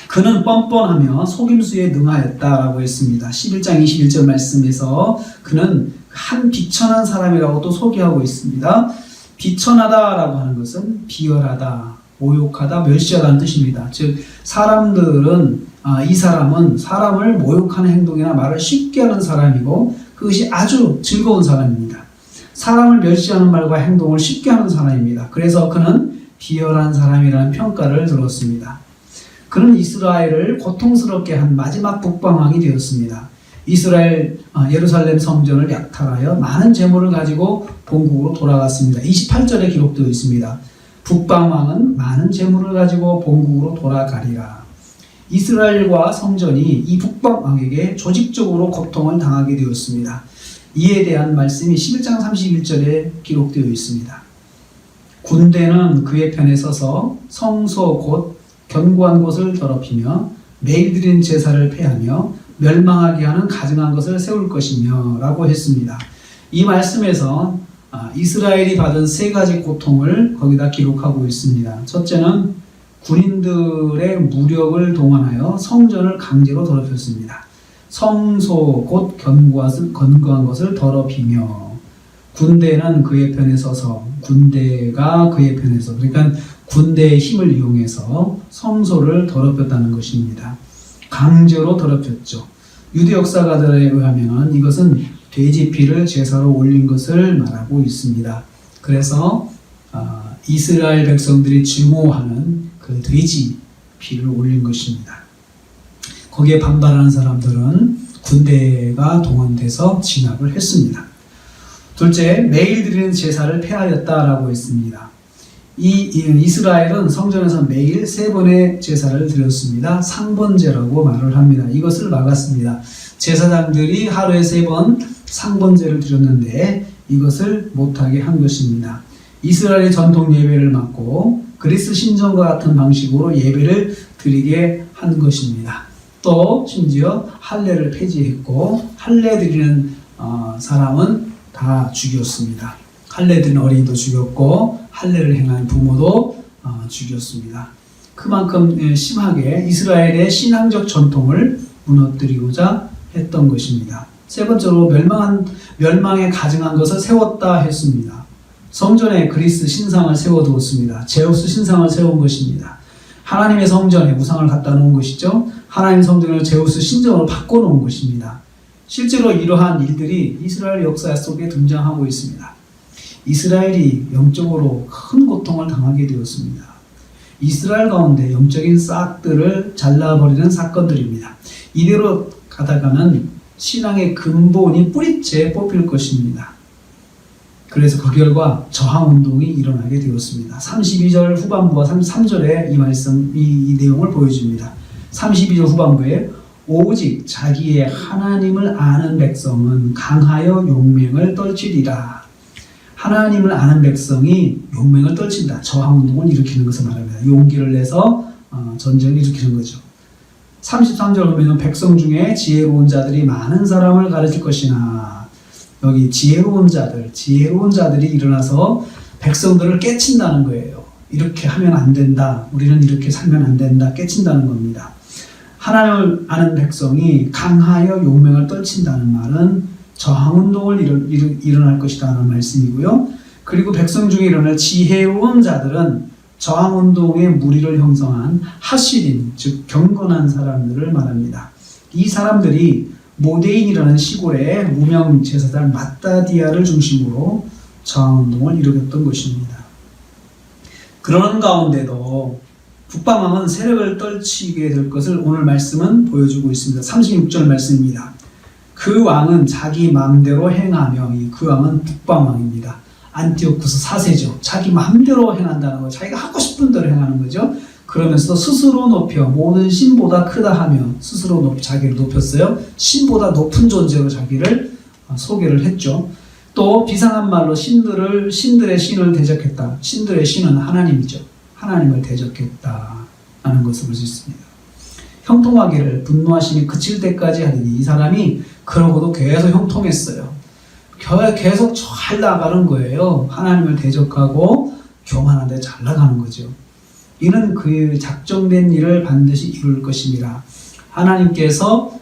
S1: 그는 뻔뻔하며 속임수에 능하였다라고 했습니다. 11장 21절 말씀에서 그는 한 비천한 사람이라고 또 소개하고 있습니다. 비천하다라고 하는 것은 비열하다, 모욕하다, 멸시하다는 뜻입니다. 즉 사람들은 이 사람은 사람을 모욕하는 행동이나 말을 쉽게 하는 사람이고 그것이 아주 즐거운 사람입니다. 사람을 멸시하는 말과 행동을 쉽게 하는 사람입니다. 그래서 그는 비열한 사람이라는 평가를 들었습니다. 그는 이스라엘을 고통스럽게 한 마지막 북방왕이 되었습니다. 이스라엘 예루살렘 성전을 약탈하여 많은 재물을 가지고 본국으로 돌아갔습니다. 28절에 기록되어 있습니다. 북방왕은 많은 재물을 가지고 본국으로 돌아가리라. 이스라엘과 성전이 이 북방왕에게 조직적으로 고통을 당하게 되었습니다. 이에 대한 말씀이 11장 31절에 기록되어 있습니다. 군대는 그의 편에 서서 성소 곧 견고한 곳을 더럽히며 매일 드린 제사를 폐하며 멸망하게 하는 가증한 것을 세울 것이며 라고 했습니다. 이 말씀에서 이스라엘이 받은 세 가지 고통을 거기다 기록하고 있습니다. 첫째는 군인들의 무력을 동원하여 성전을 강제로 더럽혔습니다. 성소 곧 견고한 것을 더럽히며, 군대는 그의 편에 서서, 군대가 그의 편에 서, 그러니까 군대의 힘을 이용해서 성소를 더럽혔다는 것입니다. 강제로 더럽혔죠. 유대 역사가들에 의하면 이것은 돼지 피를 제사로 올린 것을 말하고 있습니다. 그래서 이스라엘 백성들이 증오하는 그 돼지 피를 올린 것입니다. 거기에 반발하는 사람들은 군대가 동원돼서 진압을 했습니다. 둘째, 매일 드리는 제사를 폐하였다라고 했습니다. 이스라엘은 성전에서 매일 3번의 제사를 드렸습니다. 상번제라고 말을 합니다. 이것을 막았습니다. 제사장들이 하루에 3번 상번제를 드렸는데 이것을 못하게 한 것입니다. 이스라엘의 전통 예배를 막고 그리스 신전과 같은 방식으로 예배를 드리게 한 것입니다. 또 심지어 할례를 폐지했고 할례 드리는 사람은 다 죽였습니다. 할례 드리는 어린이도 죽였고 할례를 행한 부모도 죽였습니다. 그만큼 심하게 이스라엘의 신앙적 전통을 무너뜨리고자 했던 것입니다. 세 번째로 멸망에 가증한 것을 세웠다 했습니다. 성전에 그리스 신상을 세워두었습니다. 제우스 신상을 세운 것입니다. 하나님의 성전에 우상을 갖다 놓은 것이죠. 하나님의 성전을 제우스 신전으로 바꿔놓은 것입니다. 실제로 이러한 일들이 이스라엘 역사 속에 등장하고 있습니다. 이스라엘이 영적으로 큰 고통을 당하게 되었습니다. 이스라엘 가운데 영적인 싹들을 잘라버리는 사건들입니다. 이대로 가다가는 신앙의 근본이 뿌리째 뽑힐 것입니다. 그래서 그 결과 저항운동이 일어나게 되었습니다. 32절 후반부와 33절에 이 말씀, 이 내용을 보여줍니다. 32절 후반부에 오직 자기의 하나님을 아는 백성은 강하여 용맹을 떨치리라. 하나님을 아는 백성이 용맹을 떨친다. 저항운동을 일으키는 것을 말합니다. 용기를 내서 전쟁을 일으키는 거죠. 33절 보면 백성 중에 지혜로운 자들이 많은 사람을 가르칠 것이나, 여기 지혜로운 자들이 일어나서 백성들을 깨친다는 거예요. 이렇게 하면 안 된다. 우리는 이렇게 살면 안 된다. 깨친다는 겁니다. 하나님을 아는 백성이 강하여 용맹을 떨친다는 말은 저항운동을 일어날 것이다 라는 말씀이고요. 그리고 백성 중에 일어날 지혜로운 자들은 저항운동의 무리를 형성한 하시린, 즉 경건한 사람들을 말합니다. 이 사람들이 모데인이라는 시골의 무명 제사장 마따디아를 중심으로 저항운동을 일으켰던 것입니다. 그러는 가운데도 북방왕은 세력을 떨치게 될 것을 오늘 말씀은 보여주고 있습니다. 36절 말씀입니다. 그 왕은 자기 마음대로 행하며, 그 왕은 북방왕입니다. 안티오쿠스 4세죠. 자기 마음대로 행한다는 거, 자기가 하고 싶은 대로 행하는 거죠. 그러면서 스스로 높여 모든 신보다 크다 하며 스스로 자기를 높였어요. 신보다 높은 존재로 자기를 소개를 했죠. 또 비상한 말로 신들의 신을 대적했다. 신들의 신은 하나님이죠. 하나님을 대적했다라는 것을 볼 수 있습니다. 형통하기를 분노하심이 그칠 때까지 하더니 이 사람이 그러고도 계속 형통했어요. 계속 잘 나가는 거예요. 하나님을 대적하고 교만한데 잘 나가는 거죠. 이는 그의 작정된 일을 반드시 이룰 것입니다. 하나님께서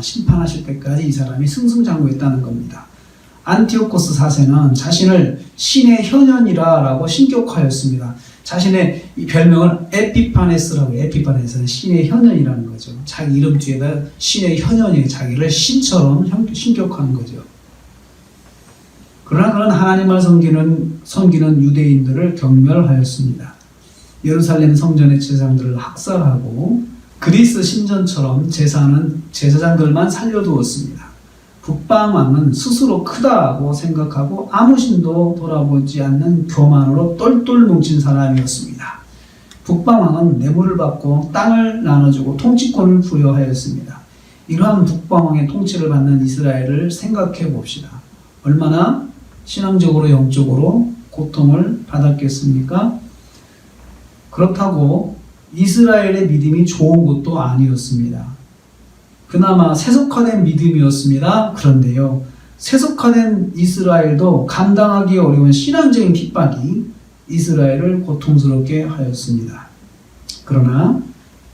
S1: 심판하실 때까지 이 사람이 승승장구했다는 겁니다. 안티오코스 4세는 자신을 신의 현현이라고 신격화하였습니다. 자신의 이 별명을 에피파네스라고 해요. 에피파네스는 신의 현현이라는 거죠. 자기 이름 뒤에다 신의 현현이 자기를 신처럼 신격화한 거죠. 그러나 그는 하나님을 섬기는 유대인들을 경멸하였습니다. 예루살렘 성전의 제사장들을 학살하고 그리스 신전처럼 제사장들만 살려두었습니다. 북방왕은 스스로 크다고 생각하고 아무 신도 돌아보지 않는 교만으로 똘똘 뭉친 사람이었습니다. 북방왕은 뇌물을 받고 땅을 나눠주고 통치권을 부여하였습니다. 이러한 북방왕의 통치를 받는 이스라엘을 생각해 봅시다. 얼마나 신앙적으로 영적으로 고통을 받았겠습니까? 그렇다고 이스라엘의 믿음이 좋은 것도 아니었습니다. 그나마 세속화된 믿음이었습니다. 그런데요, 세속화된 이스라엘도 감당하기 어려운 신앙적인 핍박이 이스라엘을 고통스럽게 하였습니다. 그러나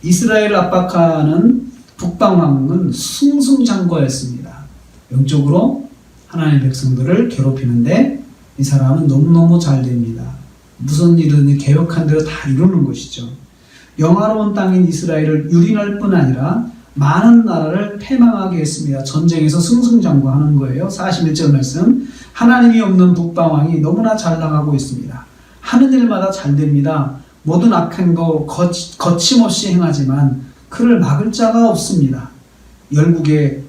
S1: 이스라엘을 압박하는 북방왕은 승승장구하였습니다. 영적으로 하나님의 백성들을 괴롭히는데 이 사람은 너무너무 잘 됩니다. 무슨 일은 계획한 대로 다 이루는 것이죠. 영화로운 땅인 이스라엘을 유린할 뿐 아니라 많은 나라를 패망하게 했습니다. 전쟁에서 승승장구하는 거예요. 41절 말씀, 하나님이 없는 북방왕이 너무나 잘 나가고 있습니다. 하는 일마다 잘 됩니다. 모든 악행도 거침없이 행하지만 그를 막을 자가 없습니다. 열국의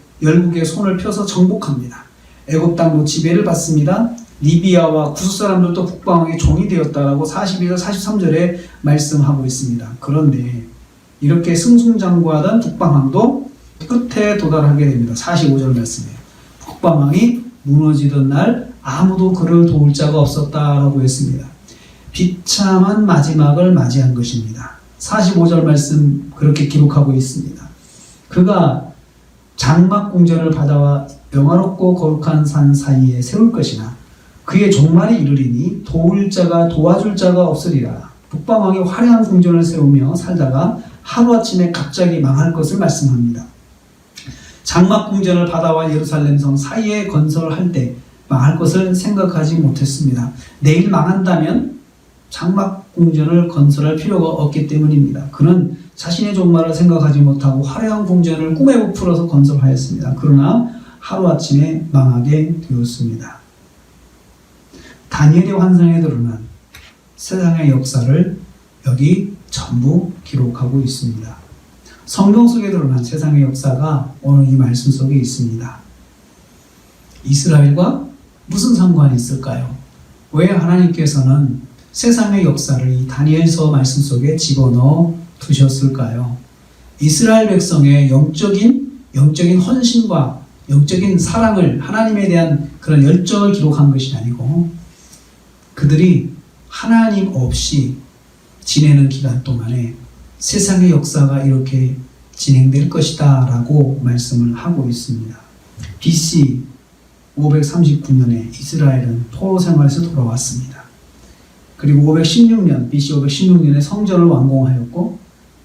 S1: 손을 펴서 정복합니다. 애굽 땅도 지배를 받습니다. 리비아와 구스 사람들도 북방왕의 종이 되었다라고 42절 43절에 말씀하고 있습니다. 그런데 이렇게 승승장구하던 북방왕도 끝에 도달하게 됩니다. 45절 말씀에 북방왕이 무너지던 날 아무도 그를 도울 자가 없었다라고 했습니다. 비참한 마지막을 맞이한 것입니다. 45절 말씀 그렇게 기록하고 있습니다. 그가 장막궁전을 받아와 영화롭고 거룩한 산 사이에 세울 것이나 그의 종말이 이르리니 도와줄 자가 없으리라. 북방왕이 화려한 궁전을 세우며 살다가 하루아침에 갑자기 망할 것을 말씀합니다. 장막궁전을 바다와 예루살렘 성 사이에 건설할 때 망할 것을 생각하지 못했습니다. 내일 망한다면 장막궁전을 건설할 필요가 없기 때문입니다. 그는 자신의 종말을 생각하지 못하고 화려한 궁전을 꿈에 부풀어서 건설하였습니다. 그러나 하루아침에 망하게 되었습니다. 다니엘의 환상에 드러난 세상의 역사를 여기 전부 기록하고 있습니다. 성경 속에 드러난 세상의 역사가 오늘 이 말씀 속에 있습니다. 이스라엘과 무슨 상관이 있을까요? 왜 하나님께서는 세상의 역사를 이 다니엘서 말씀 속에 집어넣어 두셨을까요? 이스라엘 백성의 영적인 헌신과 영적인 사랑을, 하나님에 대한 그런 열정을 기록한 것이 아니고 그들이 하나님 없이 지내는 기간 동안에 세상의 역사가 이렇게 진행될 것이다 라고 말씀을 하고 있습니다. BC 539년에 이스라엘은 포로 생활에서 돌아왔습니다. 그리고 BC 516년에 성전을 완공하였고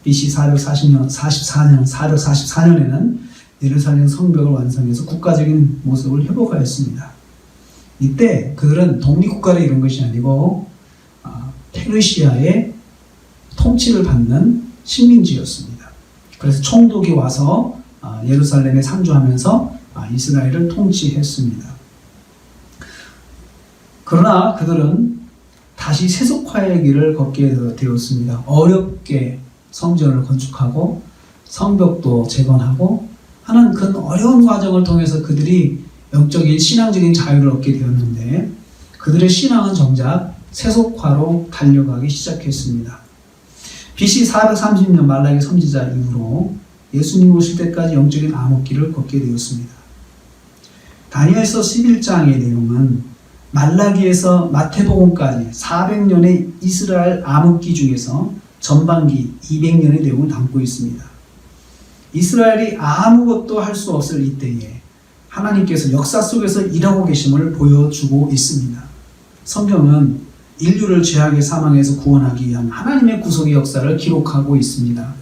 S1: BC 444년에는 예루살렘 성벽을 완성해서 국가적인 모습을 회복하였습니다. 이때 그들은 독립국가를 이룬 것이 아니고 페르시아의 통치를 받는 식민지였습니다. 그래서 총독이 와서 예루살렘에 상주하면서 이스라엘을 통치했습니다. 그러나 그들은 다시 세속화의 길을 걷게 되었습니다. 어렵게 성전을 건축하고 성벽도 재건하고 하는 그 어려운 과정을 통해서 그들이 영적인 신앙적인 자유를 얻게 되었는데 그들의 신앙은 정작 세속화로 달려가기 시작했습니다. BC 430년 말라기 선지자 이후로 예수님 오실 때까지 영적인 암흑기를 걷게 되었습니다. 다니엘서 11장의 내용은 말라기에서 마태복음까지 400년의 이스라엘 암흑기 중에서 전반기 200년의 내용을 담고 있습니다. 이스라엘이 아무것도 할 수 없을 이때에 하나님께서 역사 속에서 일하고 계심을 보여주고 있습니다. 성경은 인류를 죄악의 사망에서 구원하기 위한 하나님의 구속의 역사를 기록하고 있습니다.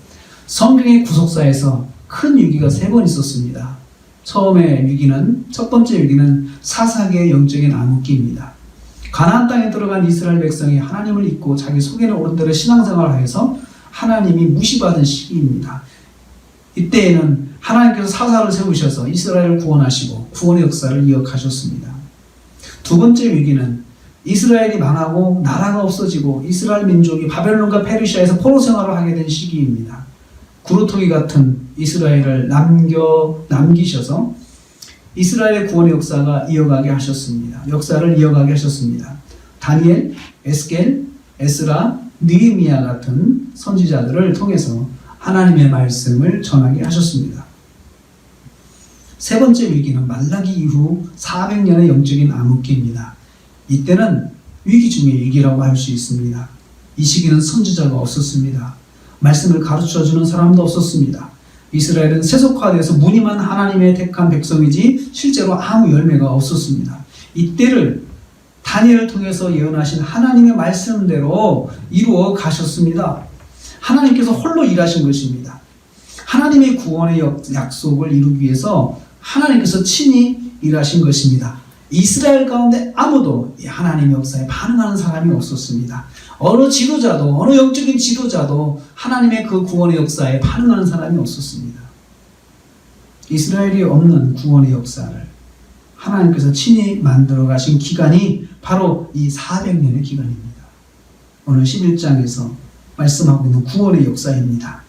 S1: 성경의 구속사에서 큰 위기가 3번 있었습니다. 첫 번째 위기는 사사기의 영적인 암흑기입니다. 가나안 땅에 들어간 이스라엘 백성이 하나님을 잊고 자기 속에는 옳은 대로 신앙생활을 하여서 하나님이 무시받은 시기입니다. 이때에는 하나님께서 사사를 세우셔서 이스라엘을 구원하시고 구원의 역사를 이어가셨습니다. 두 번째 위기는 이스라엘이 망하고 나라가 없어지고 이스라엘 민족이 바벨론과 페르시아에서 포로 생활을 하게 된 시기입니다. 구루토기 같은 이스라엘을 남기셔서 이스라엘의 구원의 역사를 이어가게 하셨습니다. 다니엘, 에스겔, 에스라, 느헤미야 같은 선지자들을 통해서 하나님의 말씀을 전하게 하셨습니다. 세 번째 위기는 말라기 이후 400년의 영적인 암흑기입니다. 이때는 위기 중의 위기라고 할 수 있습니다. 이 시기는 선지자가 없었습니다. 말씀을 가르쳐주는 사람도 없었습니다. 이스라엘은 세속화되어서 무늬만 하나님의 택한 백성이지 실제로 아무 열매가 없었습니다. 이때를 다니엘을 통해서 예언하신 하나님의 말씀대로 이루어 가셨습니다. 하나님께서 홀로 일하신 것입니다. 하나님의 구원의 약속을 이루기 위해서 하나님께서 친히 일하신 것입니다. 이스라엘 가운데 아무도 하나님의 역사에 반응하는 사람이 없었습니다. 어느 지도자도, 어느 영적인 지도자도 하나님의 그 구원의 역사에 반응하는 사람이 없었습니다. 이스라엘이 없는 구원의 역사를 하나님께서 친히 만들어 가신 기간이 바로 이 400년의 기간입니다. 오늘 11장에서 말씀하고 있는 구원의 역사입니다.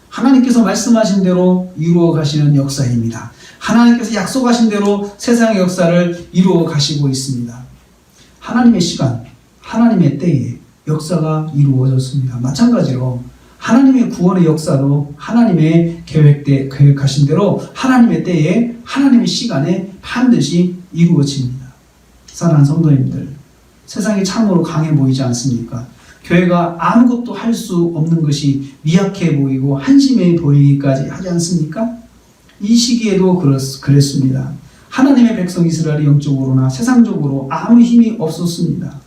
S1: 하나님께서 말씀하신 대로 이루어 가시는 역사입니다. 하나님께서 약속하신 대로 세상의 역사를 이루어 가시고 있습니다. 하나님의 시간, 하나님의 때에 역사가 이루어졌습니다. 마찬가지로 하나님의 구원의 역사도 하나님의 계획하신 대로 하나님의 때에 하나님의 시간에 반드시 이루어집니다. 사랑하는 성도님들, 세상이 참으로 강해 보이지 않습니까? 교회가 아무것도 할 수 없는 것이 미약해 보이고 한심해 보이기까지 하지 않습니까? 이 시기에도 그랬습니다. 하나님의 백성 이스라엘이 영적으로나 세상적으로 아무 힘이 없었습니다.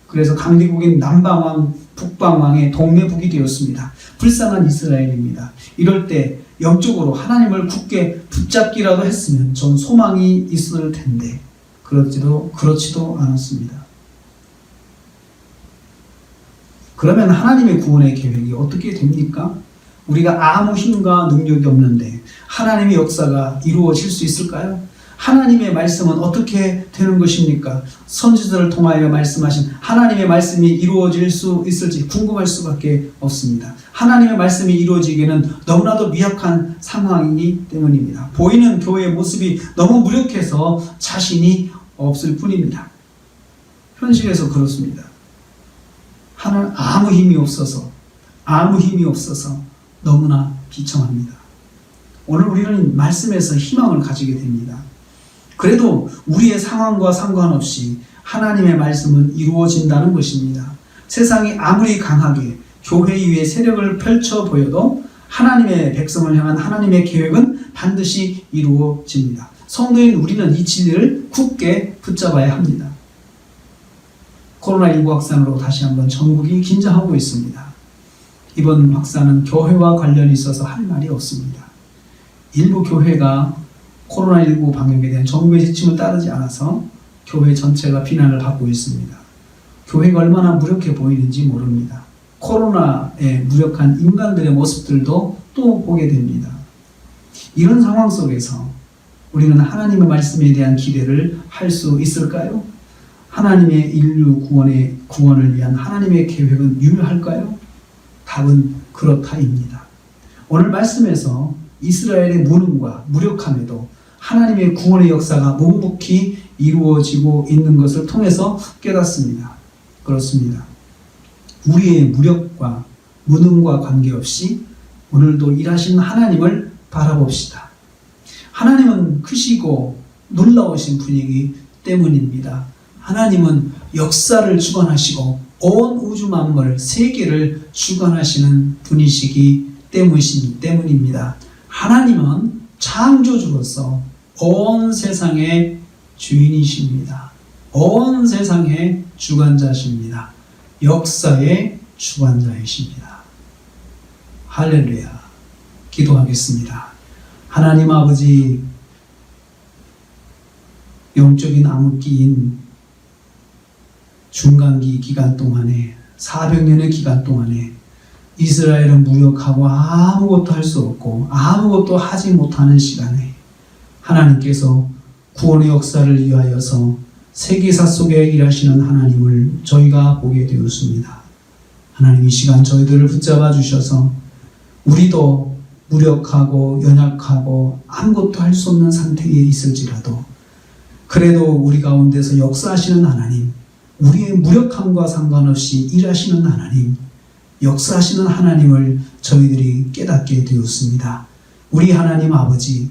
S1: 그래서 강대국인 남방왕, 북방왕의 동매북이 되었습니다. 불쌍한 이스라엘입니다. 이럴 때 영적으로 하나님을 굳게 붙잡기라도 했으면 전 소망이 있을 텐데 그렇지도 않았습니다. 그러면 하나님의 구원의 계획이 어떻게 됩니까? 우리가 아무 힘과 능력이 없는데 하나님의 역사가 이루어질 수 있을까요? 하나님의 말씀은 어떻게 되는 것입니까? 선지자를 통하여 말씀하신 하나님의 말씀이 이루어질 수 있을지 궁금할 수밖에 없습니다. 하나님의 말씀이 이루어지기에는 너무나도 미약한 상황이기 때문입니다. 보이는 교회의 모습이 너무 무력해서 자신이 없을 뿐입니다. 현실에서 그렇습니다. 아무 힘이 없어서 너무나 비참합니다. 오늘 우리는 말씀에서 희망을 가지게 됩니다. 그래도 우리의 상황과 상관없이 하나님의 말씀은 이루어진다는 것입니다. 세상이 아무리 강하게 교회 위에 세력을 펼쳐 보여도 하나님의 백성을 향한 하나님의 계획은 반드시 이루어집니다. 성도인 우리는 이 진리를 굳게 붙잡아야 합니다. 코로나19 확산으로 다시 한번 전국이 긴장하고 있습니다. 이번 확산은 교회와 관련이 있어서 할 말이 없습니다. 일부 교회가 코로나19 방역에 대한 정부의 지침을 따르지 않아서 교회 전체가 비난을 받고 있습니다. 교회가 얼마나 무력해 보이는지 모릅니다. 코로나에 무력한 인간들의 모습들도 또 보게 됩니다. 이런 상황 속에서 우리는 하나님의 말씀에 대한 기대를 할 수 있을까요? 하나님의 인류 구원을 위한 하나님의 계획은 유효할까요? 답은 그렇다입니다. 오늘 말씀에서 이스라엘의 무능과 무력함에도 하나님의 구원의 역사가 묵묵히 이루어지고 있는 것을 통해서 깨닫습니다. 그렇습니다. 우리의 무력과 무능과 관계없이 오늘도 일하시는 하나님을 바라봅시다. 하나님은 크시고 놀라우신 분이기 때문입니다. 하나님은 역사를 주관하시고 온 우주 만물 세계를 주관하시는 분이시기 때문입니다. 하나님은 창조주로서 온 세상의 주인이십니다. 온 세상의 주관자십니다. 역사의 주관자이십니다. 할렐루야. 기도하겠습니다. 하나님 아버지, 영적인 암흑기인 중간기 기간 동안에 400년의 기간 동안에 이스라엘은 무력하고 아무것도 할 수 없고 아무것도 하지 못하는 시간에 하나님께서 구원의 역사를 위하여서 세계사 속에 일하시는 하나님을 저희가 보게 되었습니다. 하나님 이 시간 저희들을 붙잡아 주셔서 우리도 무력하고 연약하고 아무것도 할 수 없는 상태에 있을지라도 그래도 우리 가운데서 역사하시는 하나님, 우리의 무력함과 상관없이 일하시는 하나님, 역사하시는 하나님을 저희들이 깨닫게 되었습니다. 우리 하나님 아버지,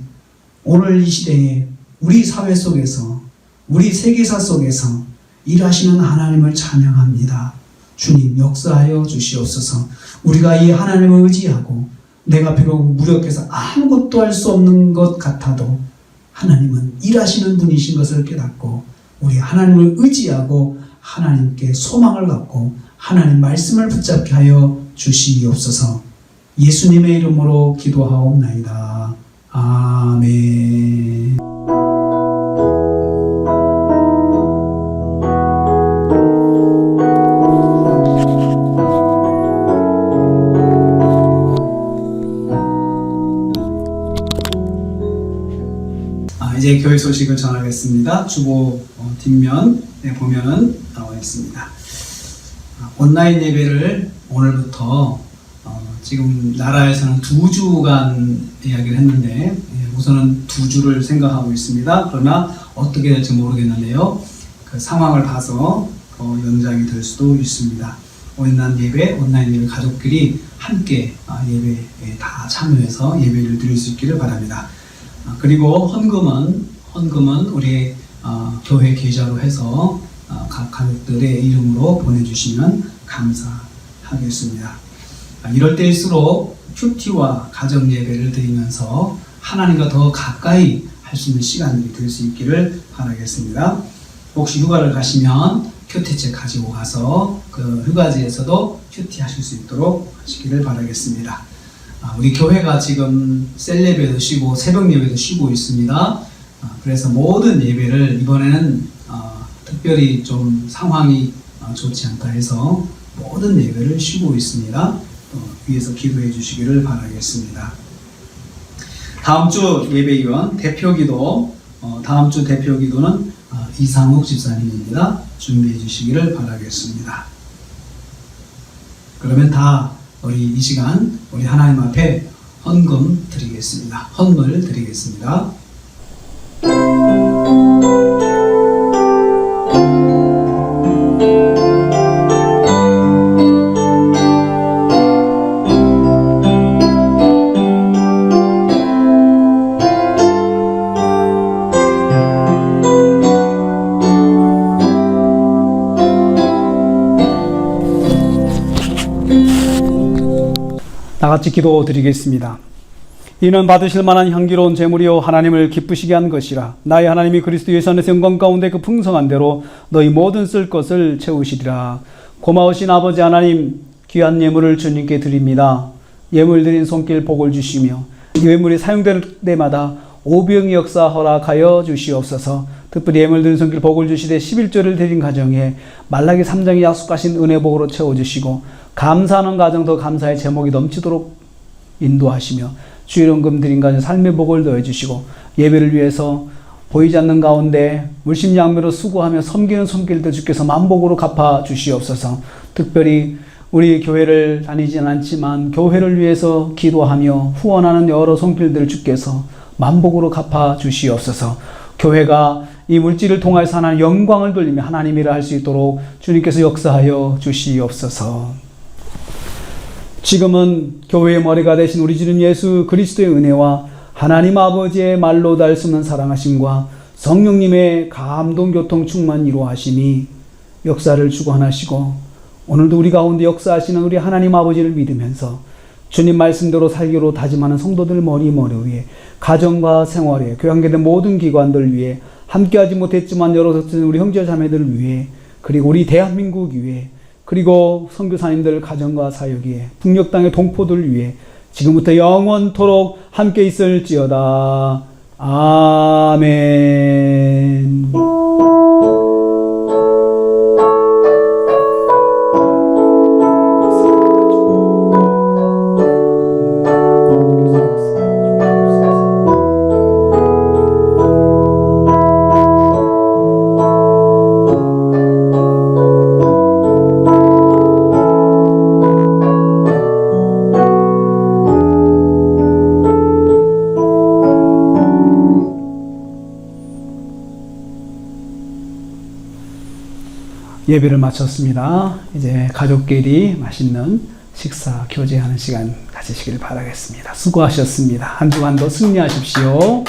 S1: 오늘 이 시대에 우리 사회 속에서 우리 세계사 속에서 일하시는 하나님을 찬양합니다. 주님 역사하여 주시옵소서. 우리가 이 하나님을 의지하고 내가 비록 무력해서 아무것도 할 수 없는 것 같아도 하나님은 일하시는 분이신 것을 깨닫고 우리 하나님을 의지하고 하나님께 소망을 갖고 하나님 말씀을 붙잡게 하여 주시옵소서. 예수님의 이름으로 기도하옵나이다. 아멘. 이제 교회 소식을 전하겠습니다. 주보 뒷면에 보면은 나와 있습니다. 온라인 예배를 오늘부터 지금 나라에서는 2주간 이야기를 했는데 우선은 2주를 생각하고 있습니다. 그러나 어떻게 될지 모르겠는데요. 그 상황을 봐서 연장이 될 수도 있습니다. 온라인 예배 가족끼리 함께 예배에 다 참여해서 예배를 드릴 수 있기를 바랍니다. 그리고 헌금은 우리 교회 계좌로 해서 각 가족들의 이름으로 보내주시면 감사하겠습니다. 이럴 때일수록 큐티와 가정 예배를 드리면서 하나님과 더 가까이 할 수 있는 시간이 될 수 있기를 바라겠습니다. 혹시 휴가를 가시면 큐티책 가지고 가서 그 휴가지에서도 큐티 하실 수 있도록 하시기를 바라겠습니다. 우리 교회가 지금 셀 예배도 쉬고 새벽 예배도 쉬고 있습니다. 그래서 모든 예배를 이번에는 특별히 좀 상황이 좋지 않다 해서 모든 예배를 쉬고 있습니다. 위에서 기도해 주시기를 바라겠습니다. 다음 주 예배위원 대표기도 다음 주 대표기도는 이상욱 집사님입니다. 준비해 주시기를 바라겠습니다. 그러면 다 우리 이 시간 우리 하나님 앞에 헌금 드리겠습니다. 헌물 드리겠습니다. 나같이 기도 드리겠습니다. 이는 받으실 만한 향기로운 제물이요 하나님을 기쁘시게 한 것이라. 나의 하나님이 그리스도 예수 안에서 영광 가운데 그 풍성한 대로 너희 모든 쓸 것을 채우시리라. 고마우신 아버지 하나님, 귀한 예물을 주님께 드립니다. 예물 드린 손길 복을 주시며 예물이 사용될 때마다 오병이 역사 허락하여 주시옵소서. 특별히 예물 드린 손길 복을 주시되 11조를 드린 가정에 말라기 3장이 약속하신 은혜 복으로 채워주시고 감사하는 가정 더 감사의 제목이 넘치도록 인도하시며 주일원금 드린 가정 삶의 복을 더해주시고 예배를 위해서 보이지 않는 가운데 물심양면으로 수고하며 섬기는 손길들 주께서 만복으로 갚아 주시옵소서. 특별히 우리 교회를 다니지는 않지만 교회를 위해서 기도하며 후원하는 여러 손길들 주께서 만복으로 갚아 주시옵소서. 교회가 이 물질을 통하여서 하나님 영광을 돌리며 하나님 일을 할 수 있도록 주님께서 역사하여 주시옵소서. 지금은 교회의 머리가 되신 우리 주님 예수 그리스도의 은혜와 하나님 아버지의 말로 달 수 없는 사랑하심과 성령님의 감동 교통 충만 이루하심이 역사를 주관하시고 오늘도 우리 가운데 역사하시는 우리 하나님 아버지를 믿으면서 주님 말씀대로 살기로 다짐하는 성도들 머리 위에 가정과 생활에 교양계된 모든 기관들 위해 함께하지 못했지만 여러 우리 형제 자매들을 위해 그리고 우리 대한민국 위해 그리고 선교사님들 가정과 사역 위에 북녘 땅의 동포들 위해 지금부터 영원토록 함께 있을지어다. 아멘. 예배를 마쳤습니다. 이제 가족끼리 맛있는 식사 교제하는 시간 가지시길 바라겠습니다. 수고하셨습니다. 한 주간도 승리하십시오.